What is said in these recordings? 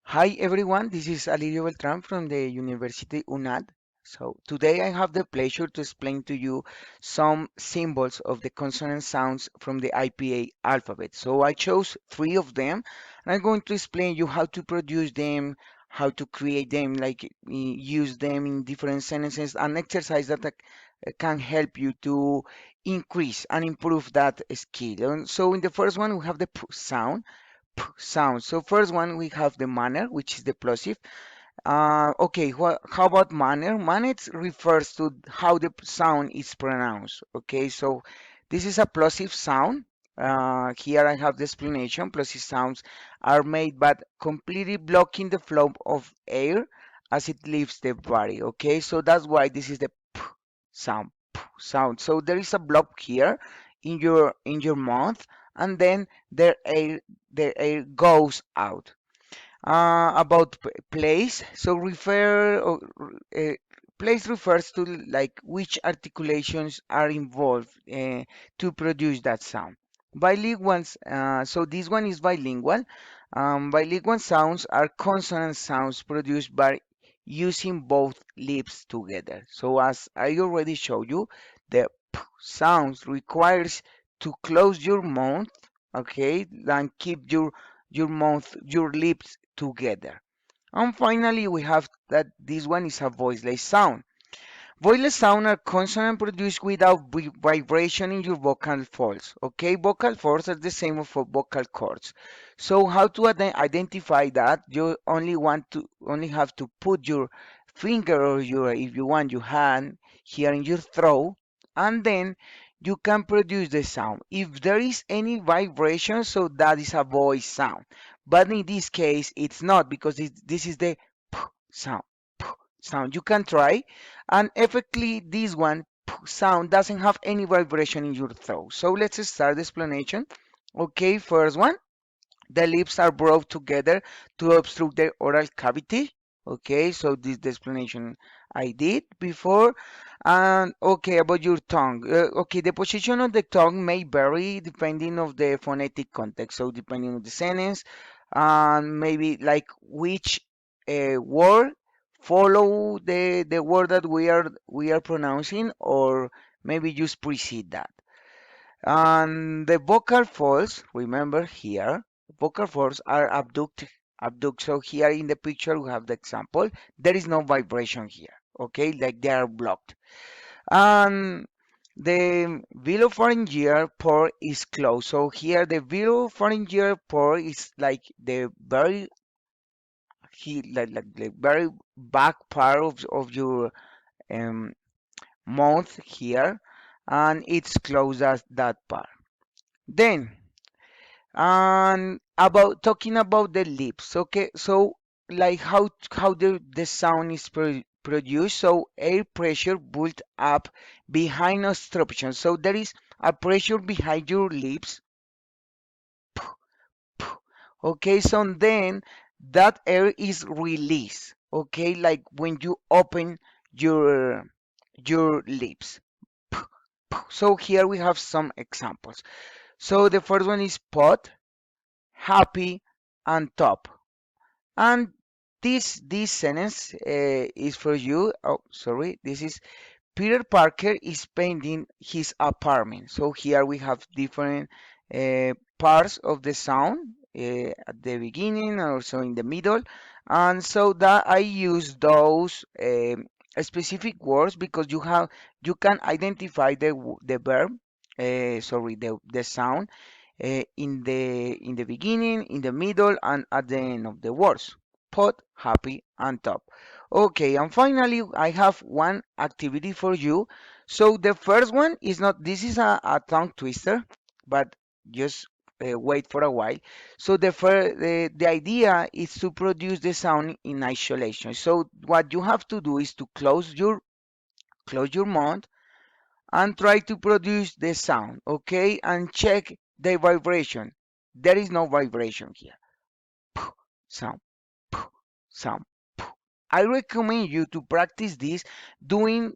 Hi everyone, this is Alirio Beltran from the University UNAD. So today I have the pleasure to explain to you some symbols of the consonant sounds from the IPA alphabet. So I chose three of them and I'm going to explain you how to produce them, how to create them, use them in different sentences, and exercise that can help you to increase and improve that skill. And so in the first one we have the p sound sound. So first one we have the manner, which is the plosive. Okay, how about manner? Manner refers to how the sound is pronounced. Okay, so this is a plosive sound. Here I have the explanation. Plosive sounds are made by completely blocking the flow of air as it leaves the body. Okay, so that's why this is the p sound. P sound. So there is a block here in your mouth, and then the air goes out. About place, so place refers to like which articulations are involved to produce that sound. Bilinguals, so this one is bilingual. Bilingual sounds are consonant sounds produced by using both lips together. So as I already showed you, the p sounds requires to close your mouth, okay, and keep your lips together. And finally, we have that this one is a voiceless sound. Voiceless sound are consonant produced without vibration in your vocal folds. Okay, vocal folds are the same for vocal cords. So how to identify that? You only have to put your finger or your, if you want, your hand here in your throat, and then you can produce the sound. If there is any vibration, so that is a voice sound. But in this case, it's not because this is the p sound. P sound. You can try, and effectively, this one sound doesn't have any vibration in your throat. So let's start the explanation. Okay, first one, the lips are brought together to obstruct the oral cavity. Okay, so this is the explanation I did before. And okay, about your tongue. Okay, the position of the tongue may vary depending of the phonetic context. So depending on the sentence, and maybe like which word follow the word that we are pronouncing, or maybe just precede that. And the vocal folds, remember here, vocal folds are abduct. So here in the picture we have the example. There is no vibration here, okay? Like they are blocked. And the velopharyngeal pore is closed. So here the velopharyngeal pore is like the very like very back part of your um, mouth here, and it's closed as that part. Then and about talking about the lips, okay, so like how the sound is produced. So air pressure built up behind obstruction, so there is a pressure behind your lips. Okay, so then that air is released, okay, like when you open your your lips. So here we have some examples. So the first one is pot, happy, and top. And this sentence is for you. Oh, sorry. This is Peter Parker is painting his apartment. So here we have different parts of the sound at the beginning and also in the middle. And so that I use those specific words because you can identify the verb, sorry, the sound in the beginning, in the middle, and at the end of the words. Pot, happy, and top. Okay, and finally, I have one activity for you. So the first one is not, this is a tongue twister, but just wait for a while. So the idea is to produce the sound in isolation. So what you have to do is to close your mouth and try to produce the sound, okay? And check the vibration. There is no vibration here. Sound, sound. I recommend you to practice this doing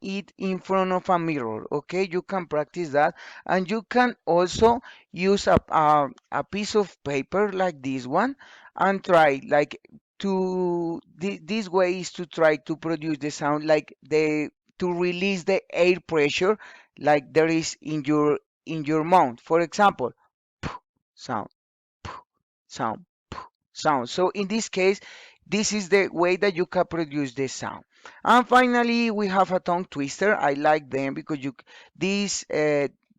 it in front of a mirror, okay? You can practice that, and you can also use a piece of paper like this one, and try like this way is to try to produce the sound like the to release the air pressure like there is in your mouth. For example, sound, sound, sound. So in this case, this is the way that you can produce this sound. And finally, we have a tongue twister. I like them because this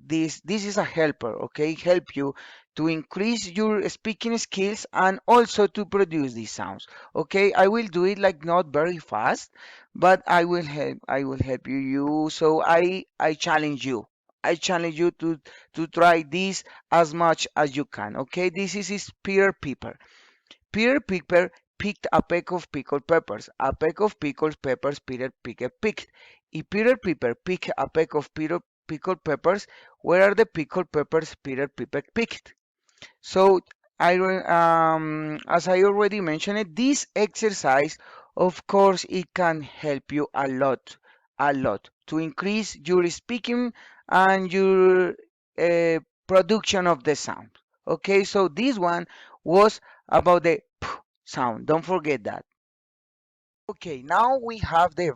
this is a helper, okay? Help you to increase your speaking skills and also to produce these sounds. Okay, I will do it like not very fast, but I will help you. So I challenge you. I challenge you to try this as much as you can. Okay, this is Peter Piper. Peter Piper picked a peck of pickled peppers. A peck of pickled peppers Peter Piper picked. If Peter Piper picked a peck of pickled peppers, where are the pickled peppers Peter Piper picked? So as I already mentioned, this exercise, of course, it can help you a lot to increase your speaking and your uh, production of the sound. Okay, so this one was about the p sound. Don't forget that. Okay, now we have the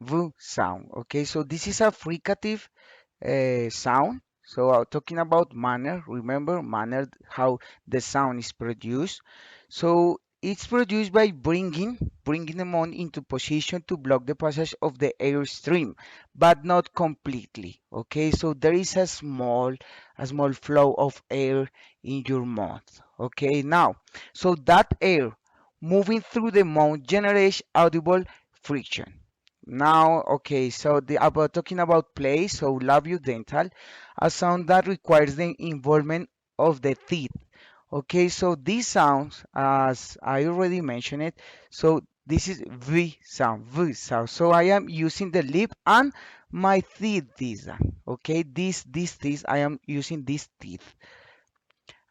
v sound. Okay, so this is a fricative sound. So talking about manner, remember manner, how the sound is produced. So it's produced by bringing the mouth into position to block the passage of the air stream, but not completely. Okay, so there is a small flow of air in your mouth. Okay, now, so that air moving through the mouth generates audible friction. Now, okay, so about talking about play, so labiodental, a sound that requires the involvement of the teeth. Okay, so these sounds, as I already mentioned it, so this is V sound. So I am using the lip and my teeth. These, okay, these teeth, I am using these teeth.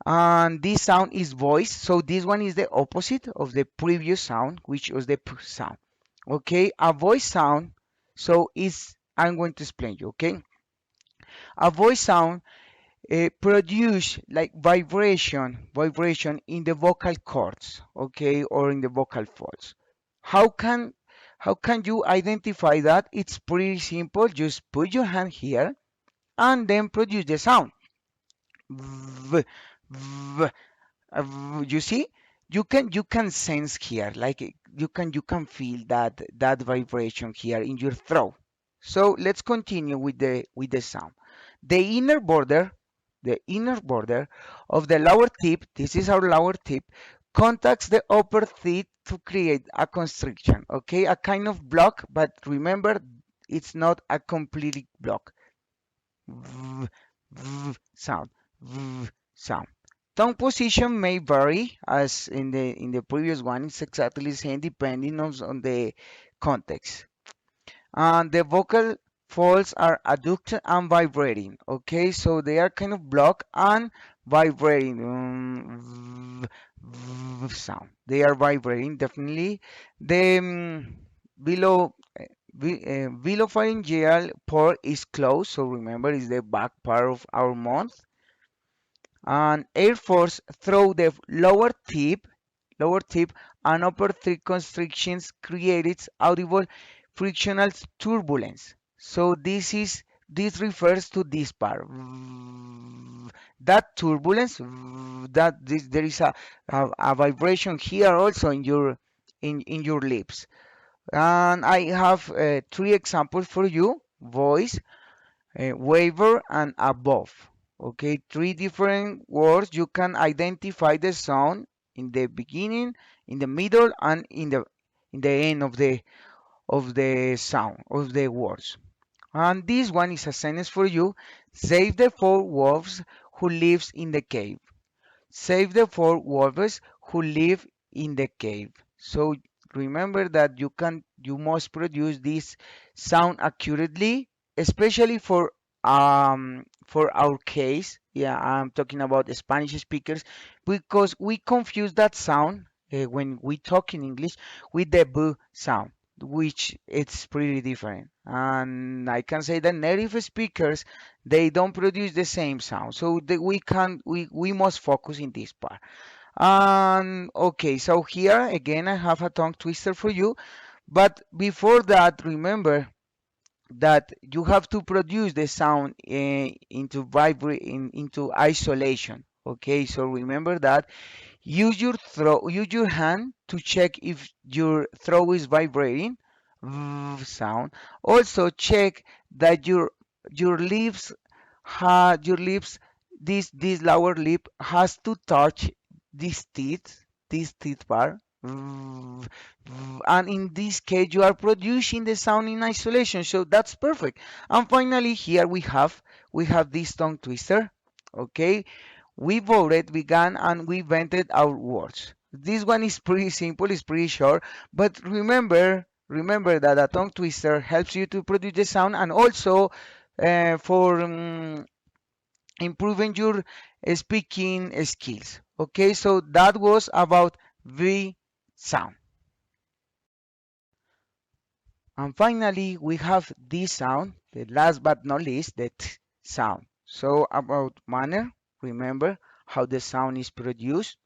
And this sound is voice. So this one is the opposite of the previous sound, which was the p sound. Okay, a voice sound. So is I'm going to explain you. Okay, a voice sound produce like vibration in the vocal cords. Okay, or in the vocal folds. How can how can you identify that? It's pretty simple. Just put your hand here and then produce the sound. V, v, you see, you can sense here, like you can feel that vibration here in your throat. So let's continue with the sound. The inner border, the inner border of the lower tip, this is our lower tip, contacts the upper teeth to create a constriction. Okay, a kind of block, but remember, it's not a complete block. V, sound, sound. Tongue position may vary, as in the previous one. It's exactly the same depending on the context. And the vocal folds are adducted and vibrating. Okay, so they are kind of blocked and vibrating. Sound. They are vibrating definitely. The below Vilopharyngeal port is closed, so remember, it's the back part of our mouth. And air force through the lower tip and upper three constrictions creates audible frictional turbulence. So this refers to this part. That turbulence, there is a vibration here also in your lips. And I have three examples for you: voice, waver, and above. Okay, three different words. You can identify the sound in the beginning, in the middle, and in the end of the sound of the words. And this one is a sentence for you. Save the four wolves who lives in the cave. Save the four wolves who live in the cave. So remember that you must produce this sound accurately, especially for our case. Yeah, I'm talking about the Spanish speakers because we confuse that sound when we talk in English with the b sound, which it's pretty different. And I can say that native speakers, they don't produce the same sound, so we must focus in this part. And okay, so here again I have a tongue twister for you. But before that, remember that you have to produce the sound into isolation. Okay, so remember that. Use your hand to check if your throat is vibrating. Sound. Also check that your lips, this lower lip has to touch this teeth bar. And in this case, you are producing the sound in isolation, so that's perfect. And finally, here we have this tongue twister. Okay, we voted, began, and we invented our words. This one is pretty simple, it's pretty short, but remember that a tongue twister helps you to produce the sound and also for improving your speaking skills. Okay, so that was about the sound. And finally, we have this sound, the last but not least, the t sound. So about manner, remember how the sound is produced.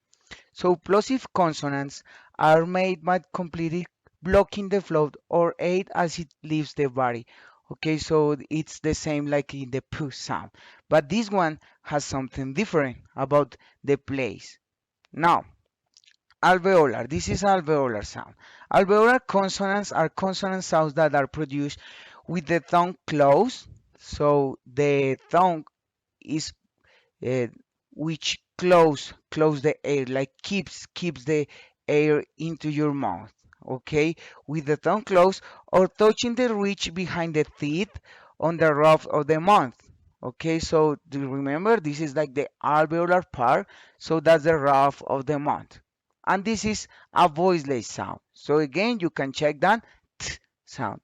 So plosive consonants are made by completely blocking the flow or aid as it leaves the body. Okay, so it's the same like in the p sound, but this one has something different about the place. Now, alveolar. This is alveolar sound. Alveolar consonants are consonant sounds that are produced with the tongue closed. So the tongue is uh, which close the air, like keeps the air into your mouth. Okay, with the tongue closed or touching the ridge behind the teeth on the roof of the mouth. Okay, so do you remember this is like the alveolar part, so that's the roof of the mouth. And this is a voiceless sound. So again, you can check that t sound.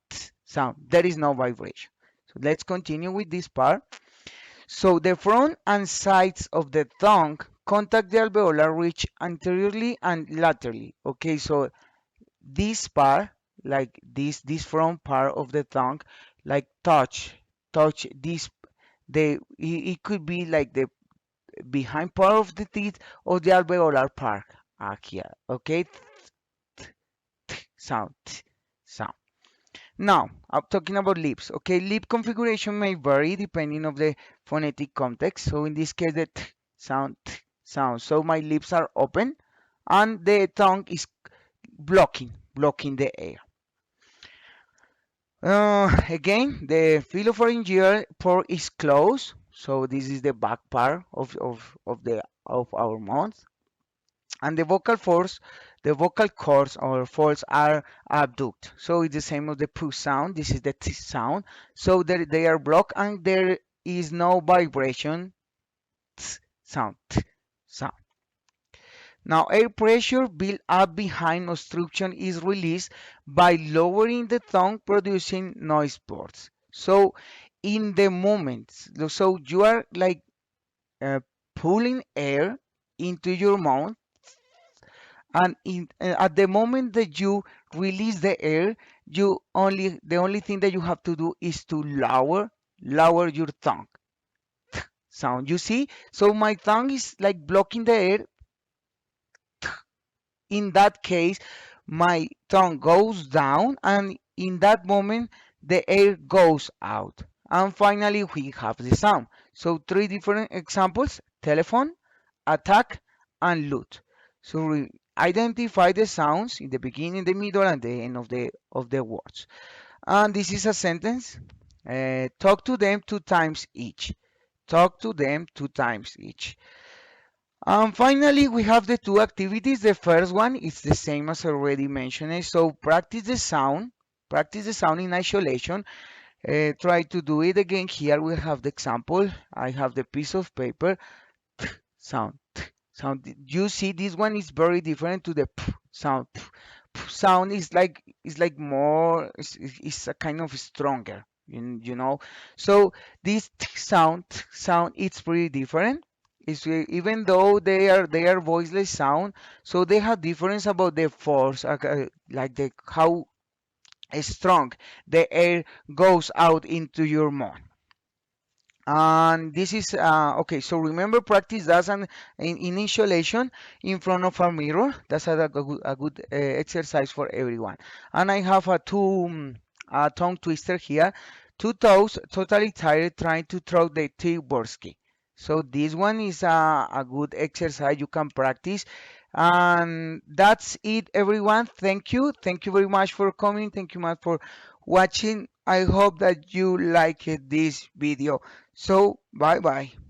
There is no vibration. So let's continue with this part. So the front and sides of the tongue contact the alveolar ridge anteriorly and laterally. Okay, so this part, like this front part of the tongue, like touch this. It could be like the behind part of the teeth or the alveolar part here. Okay, sound, sound. Now, I'm talking about lips. Okay, lip configuration may vary depending on the phonetic context. So in this case, the t sound. So my lips are open and the tongue is blocking the air. Again, the philophoryngeal port is closed. So this is the back part of our mouth. And the vocal cords or folds are abduct. So it's the same as the p sound. This is the t sound. So they are blocked and there is no vibration. Sound, sound. Now air pressure built up behind obstruction is released by lowering the tongue, producing noise bursts. So in the moment, so you are like uh, pulling air into your mouth and at the moment that you release the air, the only thing that you have to do is to lower your tongue sound. You see, so my tongue is like blocking the air. In that case, my tongue goes down, and in that moment the air goes out. And finally we have the sound. So three different examples: telephone, attack, and loot. So we identify the sounds in the beginning, the middle, and the end of the words. And this is a sentence. Talk to them 2 times each. Talk to them 2 times each. And finally, we have the two activities. The first one is the same as already mentioned. So practice the sound in isolation. Try to do it again. Here we have the example. I have the piece of paper. Sound, sound. You see, this one is very different to the p sound. Sound is like more. It's a kind of stronger. You know. So this sound it's pretty different. Even though they are voiceless sound, so they have difference about the force, like the how strong the air goes out into your mouth. And this is okay. So remember, practice that's an initiation in front of a mirror. That's a good exercise for everyone. And I have a tongue twister here. Two toes totally tired trying to throw the T-Borsky. So this one is a good exercise you can practice. And that's it, everyone. Thank you. Thank you very much for coming. Thank you much for watching. I hope that you liked this video. So, bye bye.